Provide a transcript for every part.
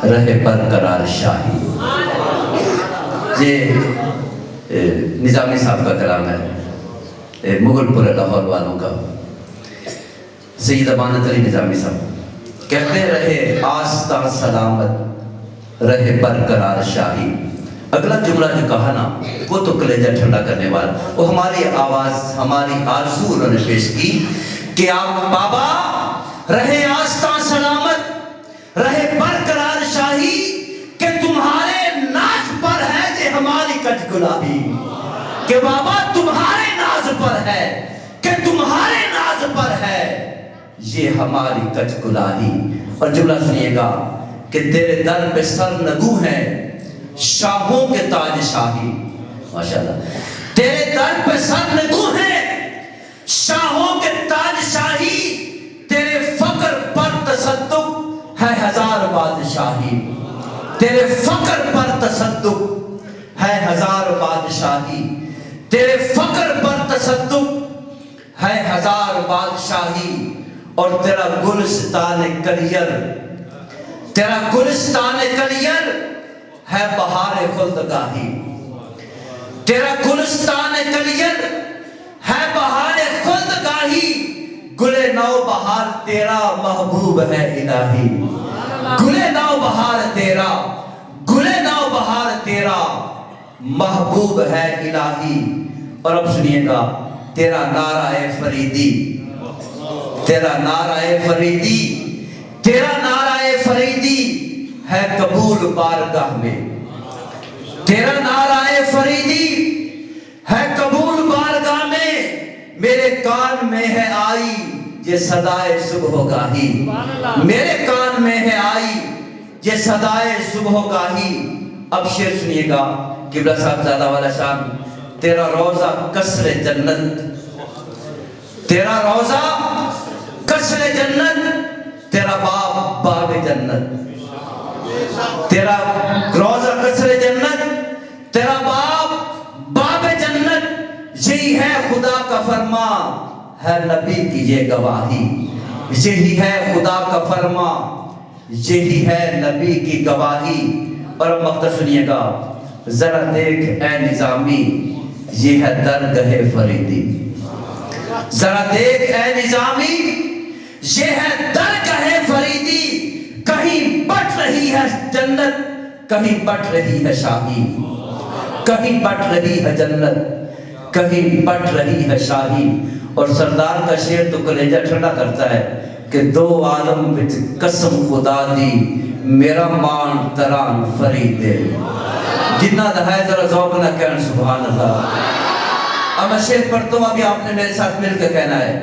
رہے برقرار شاہی. یہ نظامی صاحب کا کلام ہے، مغل پورے لاہور والوں کا. سید امانت علی نظامی صاحب کہتے رہے آستہ سلامت رہے برقرار شاہی. اگلا جملہ جو کہا نا وہ تو کلیجہ ٹھنڈا کرنے والا. وہ ہماری آواز، ہماری آرزو انہوں نے پیش کی کہ آپ بابا رہے آستہ سلامت رہے برقرار شاہی، کہ تمہارے ناز پر ہے کہ ہماری کج گلابی. کہ بابا تمہارے ناز پر ہے، کہ تمہارے ناز پر ہے یہ ہماری کج گلابی. اور جملہ سنیے گا کہ تیرے در پہ سر نگو ہے شاہوں کے تاج شاہی. ماشاءاللہ. تیرے در پہ سر نگو ہے شاہوں کے تاج شاہی، تیرے فقر پر تصدق ہے ہزار بادشاہی. تیرے فقر پر تصدق ہے ہزار بادشاہی. تیرے فقر پر تصدق ہے ہزار بادشاہی. اور تیرا گلستان کلیر، تیرا گلستان کلیر ہے بہار خلدگاہی. تیرا گلستان کلیر ہے بہار خلدگاہی. گلے نو بہار تیرا محبوب ہے الہی. گلے نو بہار تیرا، گلے نو بہار تیرا محبوب ہے الہی. اور اب سنیے گا تیرا نعرہ فریدی، تیرا نعرہ فریدی، تیرا نعرہ فریدی ہے قبول بارگاہ میں. تیرا نعرہ فریدی ہے قبول بارگاہ میں. میرے کان میں ہے آئی یہ صدائے صبح گاہی. میرے کان میں ہے آئی یہ صدائے صبح گاہی. اب شعر سنیے گا قبلہ صاحب زادہ والا شان. تیرا روضہ قصر جنت، تیرا روضہ قصر جنت، تیرا باب باب جنت. تیرا روضہ قصر جنت، تیرا باب باب جنت. یہی ہے خدا کا فرما ہے نبی کی یہ گواہی. یہی ہے خدا کا فرما، یہی ہے نبی کی گواہی. اور اب مقطع سنیے گا. ذرا دیکھ اے نظامی یہ ہے درگاہ فریدی. ذرا دیکھ اے نظامی یہ ہے درگاہ فریدی. کہیں بٹ رہی ہے جنت، کہیں بٹ رہی ہے شاہی. کہیں بٹ رہی ہے جنت، کہیں بٹ رہی ہے شاہی. اور سردار کا شعر تو کلیجہ ٹھنڈا کرتا ہے کہ دو عالم وچ قسم خدا دی میرا مان تران فریدے. جتنا دہائے ذرا ذوق نہ کہنا سبحان اللہ. اب میں شعر پڑھتا ہوں، ابھی آپ نے میرے ساتھ مل کے کہنا ہے.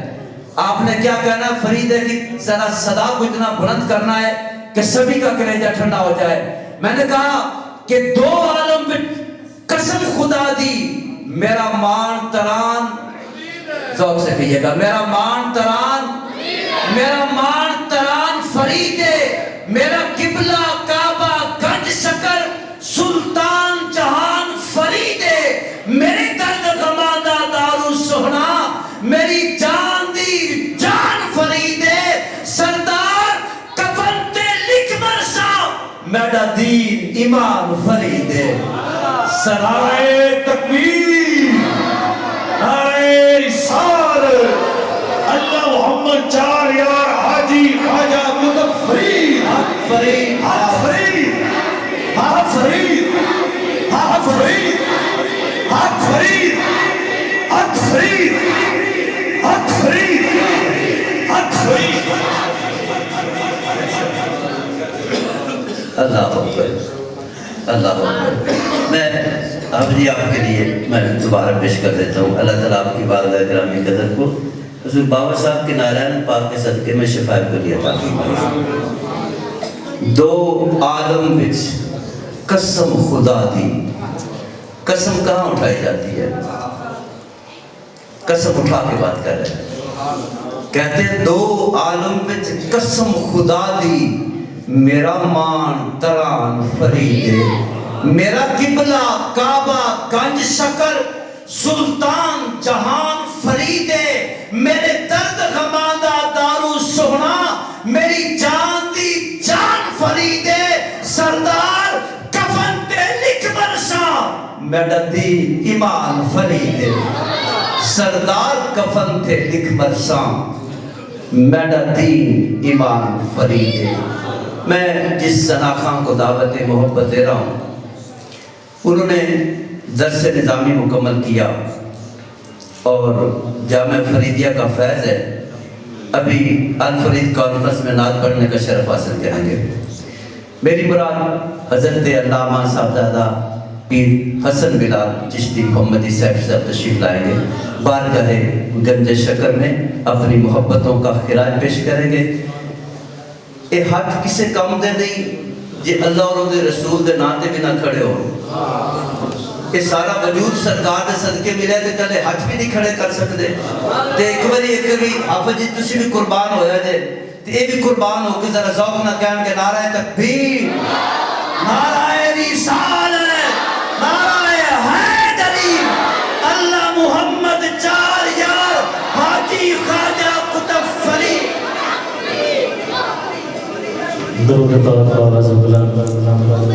آپ نے کیا کہنا؟ فریدے کی ذرا صدا کو اتنا بلند کرنا ہے کہ سبھی کا کلیجہ ٹھنڈا ہو جائے. میں نے کہا کہ دو عالم قسم خدا دی میرا مان تران، ذوق سے کہیے گا، میرا مان تران، میرا مان تران فریدے. میرا قبلہ کعبہ گنج شکر سلطان جہان فریدے. میرے درد غمادہ دارو سہنا میری جان دی جان فریدے. سردار کفن تے لکھ مرسا میرا دین ایمان فریدے. نعرہ تکبیر، نعرہ رسالت. اللہ محمد چار یار حاجی خواجہ مظفرین. حق فرید، حق فرید، حق فرید، حق فرید، حق فرید، حق فرید، حق فرید، حق فرید. اللہ اکبر، اللہ اکبر. میں اب جی آپ کے لیے میں دوبارہ پیش کر دیتا ہوں. اللہ تعالیٰ آپ کی بارگاہ گرامی قدر کو حضور بابا صاحب کے نارائن پاک کے صدقے میں شفا کلی عطا فرمائے. دو عالم وچ قسم خدا دی. قسم کہاں اٹھائی جاتی ہے؟ قسم اٹھا کے بات کر رہے ہیں. کہتے ہیں دو عالم وچ قسم خدا دی میرا مان تران فریدے. میرا قبلہ کعبہ گنج شکر سلطان جہان فریدے. میرے درد غمادہ دارو سہنا میری جان دی جان فریدے. میڈا دین ایمان فرید سردار کفن تھے لکھ برساں میڈا دین ایمان فرید میں جس ثنا خان کو دعوت محبت دے رہا ہوں انہوں نے درس نظامی مکمل کیا اور جامعہ فریدیہ کا فیض ہے ابھی الفرید کانفرنس میں نعت پڑھنے کا شرف حاصل کریں گے میری مراد حضرت علامہ صاحبزادہ پیر حسن بلال چشتی محمدی صاحب تشریف لائیں گے بارگاہ گنج شکر میں اپنی محبتوں کا خراج پیش کریں گے اے ہاتھ کسے کم دے نہیں جی اللہ اور دے رسول دے ناتے بھی نہ کھڑے ہو یہ سارا وجود سرکار دے صدقے ملے تے کلے ہاتھ بھی نہیں کھڑے کر سکتے تے ایک باری حافظ جی تسی بھی قربان ہویا جے تے یہ بھی قربان ہو کے ذرا ذوق نہ کہن کے نعرہ تکبیر نعرہ رسالت نعرہ حیدری اللہ محمد چار یار حاجی خواجہ قطب فرید درود پاک آواز بلند